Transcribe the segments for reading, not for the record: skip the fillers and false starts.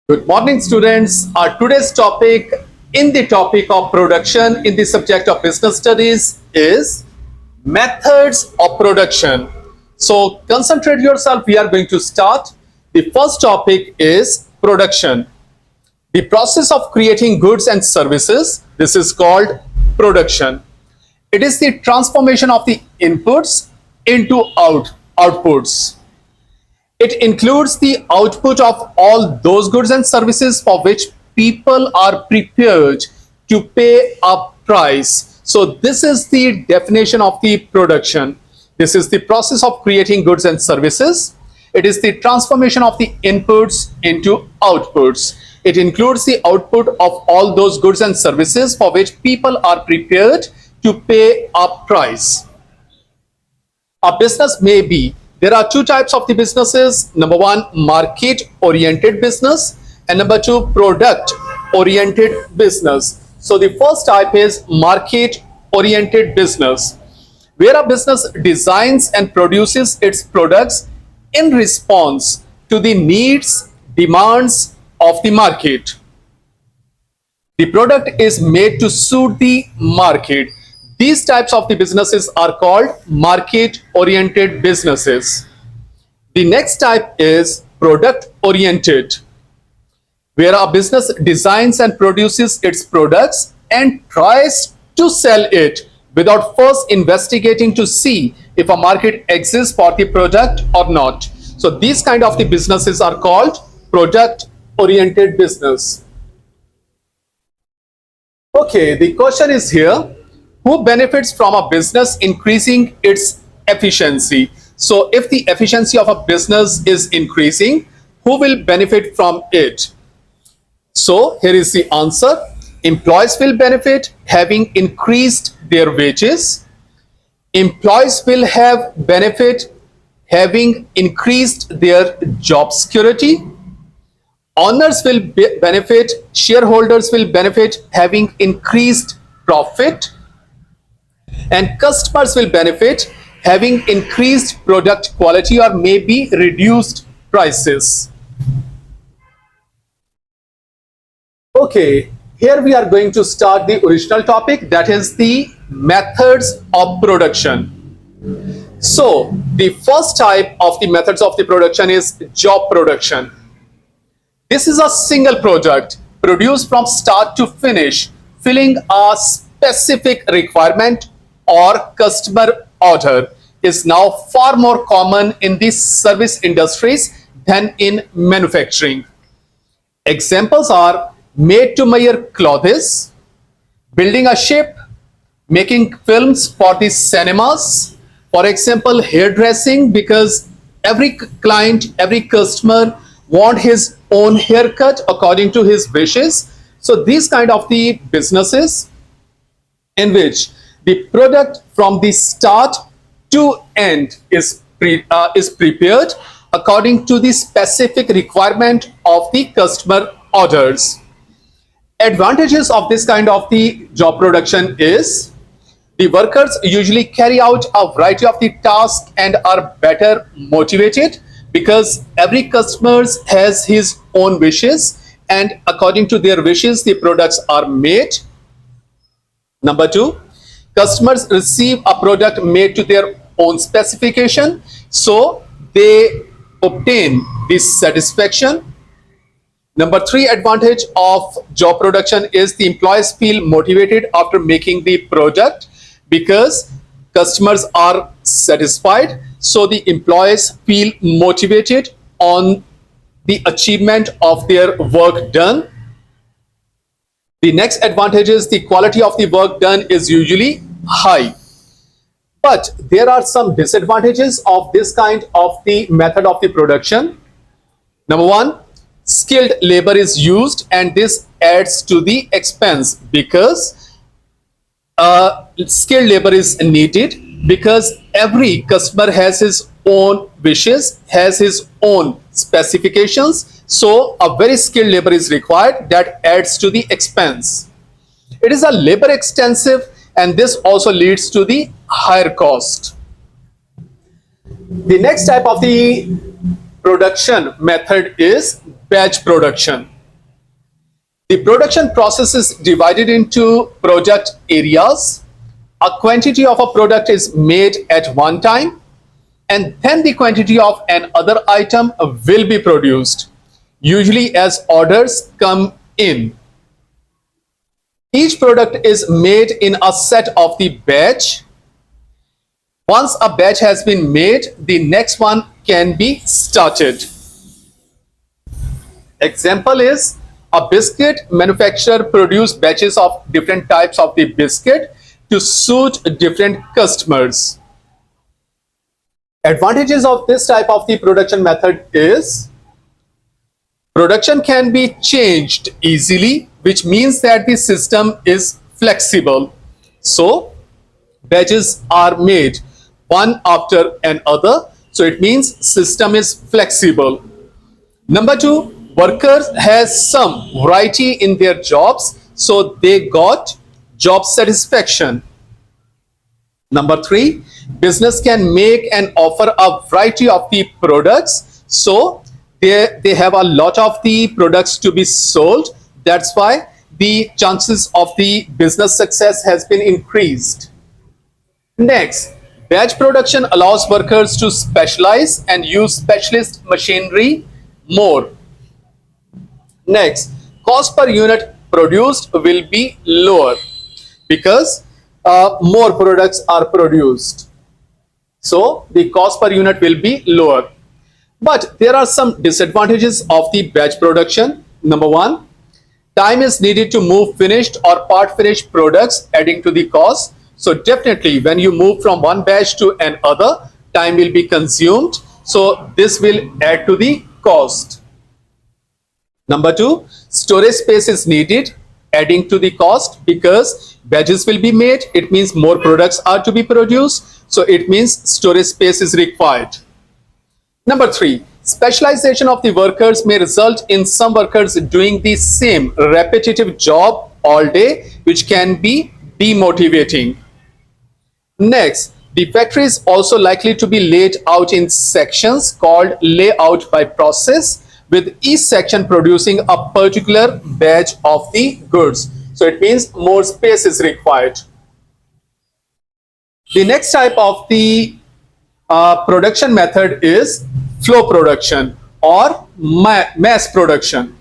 Good morning, students. Our today's topic in the topic of production in the subject of business studies is methods of production. So concentrate yourself. We are going to start. The first topic is production. The process of creating goods and services. This is called production. It is the transformation of the inputs into outputs. It includes the output of all those goods and services for which people are prepared to pay a price. So this is the definition of the production. This is the process of creating goods and services. It is the transformation of the inputs into outputs. It includes the output of all those goods and services for which people are prepared to pay a price. A business may be, there are two types of the businesses. Number one, market oriented business, and number two, product oriented business. So the first type is market oriented business, where a business designs and produces its products in response to the needs, demands of the market. The product is made to suit the market. These types of the businesses are called market-oriented businesses. The next type is product-oriented, where a business designs and produces its products and tries to sell it without first investigating to see if a market exists for the product or not. So these kind of the businesses are called product-oriented business. Okay, the question is here. Who benefits from a business increasing its efficiency? So if the efficiency of a business is increasing, who will benefit from it? So here is the answer. Employees will benefit having increased their wages. Employees will have benefit having increased their job security. Owners will benefit, shareholders will benefit having increased profit. And customers will benefit having increased product quality or maybe reduced prices. Okay, here we are going to start the original topic, that is the methods of production. So the first type of the methods of the production is job production. This is a single product produced from start to finish, filling a specific requirement or customer order. Is now far more common in the service industries than in manufacturing. Examples are made-to-measure clothes, building a ship, making films for the cinemas, for example, hairdressing, because every client, every customer want his own haircut according to his wishes. So these kind of the businesses in which the product from the start to end is prepared according to the specific requirement of the customer orders. Advantages of this kind of the job production is the workers usually carry out a variety of the tasks and are better motivated because every customer has his own wishes, and according to their wishes the products are made. Number two, customers receive a product made to their own specification, so they obtain this satisfaction. Number three advantage of job production is the employees feel motivated after making the product because customers are satisfied, so the employees feel motivated on the achievement of their work done. The next advantage is the quality of the work done is usually high. But there are some disadvantages of this kind of the method of the production. Number one, skilled labor is used, and this adds to the expense because skilled labor is needed because every customer has his own wishes, has his own specifications. So a very skilled labor is required, that adds to the expense. It is a labor extensive, and this also leads to the higher cost. The next type of the production method is batch production. The production process is divided into product areas. A quantity of a product is made at one time, and then the quantity of another item will be produced, usually as orders come in. Each product is made in a set of the batch. Once a batch has been made, the next one can be started. Example is, a biscuit manufacturer produce batches of different types of the biscuit to suit different customers. Advantages of this type of the production method is production can be changed easily, which means that the system is flexible. So batches are made one after another. So it means system is flexible. Number two, workers has some variety in their jobs, so they got job satisfaction. Number three, business can make and offer a variety of the products, so they have a lot of the products to be sold. That's why the chances of the business success has been increased. Next, batch production allows workers to specialize and use specialist machinery more. Next, cost per unit produced will be lower because more products are produced. So the cost per unit will be lower. But there are some disadvantages of the batch production. Number one, time is needed to move finished or part finished products, adding to the cost. So definitely when you move from one batch to another, time will be consumed. So this will add to the cost. Number two, storage space is needed, adding to the cost, because batches will be made. It means more products are to be produced. So it means storage space is required. Number three, specialization of the workers may result in some workers doing the same repetitive job all day, which can be demotivating. Next, the factory is also likely to be laid out in sections called layout by process, with each section producing a particular batch of the goods. So it means more space is required. The next type of the production method is flow production or mass production.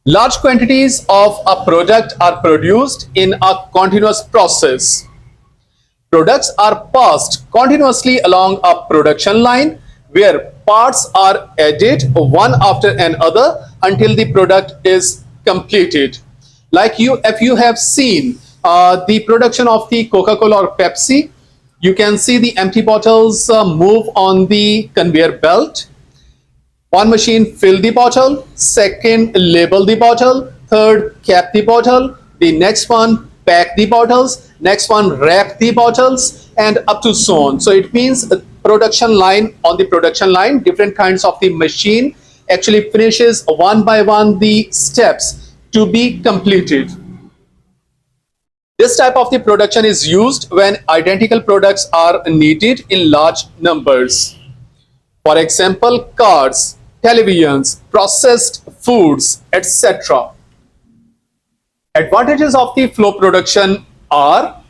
Large quantities of a product are produced in a continuous process. Products are passed continuously along a production line where parts are added one after another until the product is completed. Like if you have seen the production of the Coca-Cola or Pepsi, you can see the empty bottles move on the conveyor belt. One machine fill the bottle, second label the bottle, third cap the bottle, the next one pack the bottles, next one wrap the bottles, and up to so on. So it means production line, on the production line, different kinds of the machine actually finishes one by one the steps to be completed. This type of the production is used when identical products are needed in large numbers. For example, cars, televisions, processed foods, etc. Advantages of the flow production are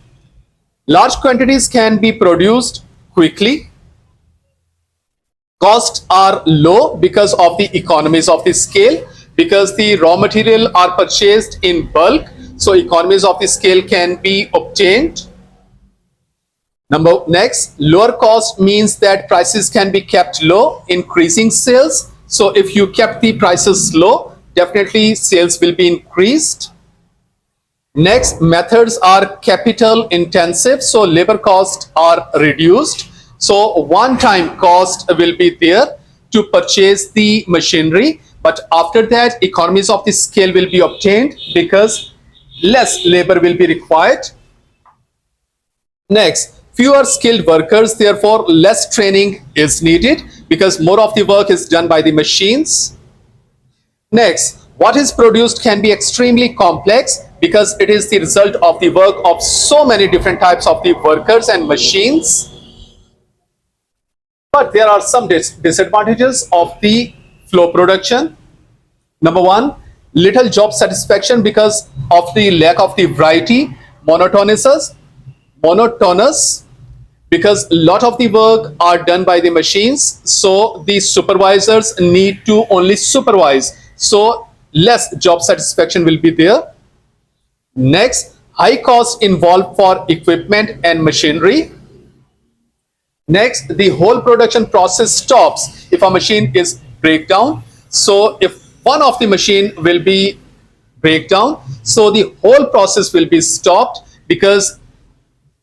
large quantities can be produced quickly. Costs are low because of the economies of the scale, because the raw material are purchased in bulk, so economies of the scale can be obtained. Next, lower cost means that prices can be kept low, increasing sales. So if you kept the prices low, definitely sales will be increased. Next, methods are capital intensive, so labor costs are reduced. So one-time cost will be there to purchase the machinery, but after that economies of the scale will be obtained because less labor will be required. Next, fewer skilled workers, therefore less training is needed because more of the work is done by the machines. Next, what is produced can be extremely complex because it is the result of the work of so many different types of the workers and machines. But there are some disadvantages of the flow production. Number one, Little job satisfaction because of the lack of the variety. Monotonous because a lot of the work are done by the machines, so the supervisors need to only supervise, so less job satisfaction will be there. Next, high cost involved for equipment and machinery. Next, the whole production process stops if a machine is breakdown. So if one of the machine will be breakdown, so the whole process will be stopped, because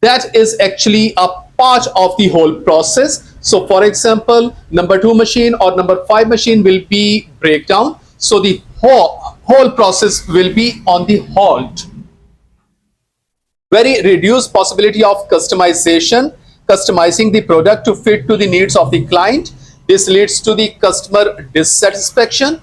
that is actually a part of the whole process. So for example, number 2 machine or number 5 machine will be breakdown, so the whole process will be on the halt. Very reduced possibility of customizing the product to fit to the needs of the client. This leads to the customer dissatisfaction.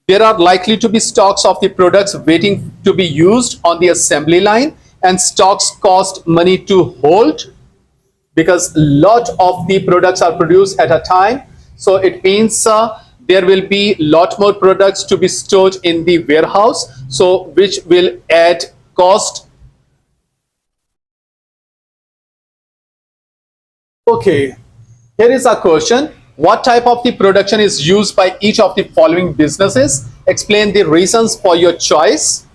There are likely to be stocks of the products waiting to be used on the assembly line, and stocks cost money to hold because a lot of the products are produced at a time. So it means there will be a lot more products to be stored in the warehouse, so which will add cost. Okay, here is a question. What type of the production is used by each of the following businesses? Explain the reasons for your choice.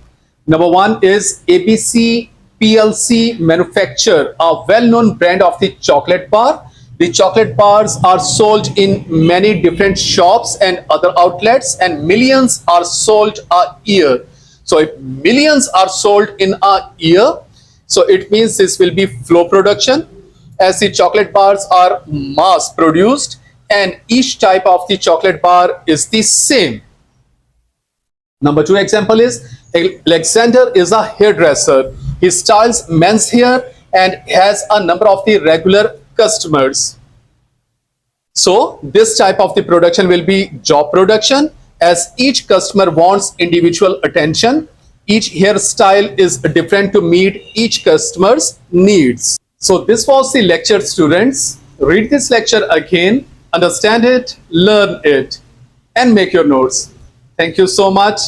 Number 1 is ABC PLC manufacture a well-known brand of the chocolate bar. The chocolate bars are sold in many different shops and other outlets, and millions are sold a year. So if millions are sold in a year, so it means this will be flow production, as the chocolate bars are mass produced and each type of the chocolate bar is the same. Number 2 example is Alexander is a hairdresser. He styles men's hair and has a number of the regular customers. So this type of the production will be job production, as each customer wants individual attention. Each hairstyle is different to meet each customer's needs. So this was the lecture, students. Read this lecture again, understand it, learn it, and make your notes. Thank you so much.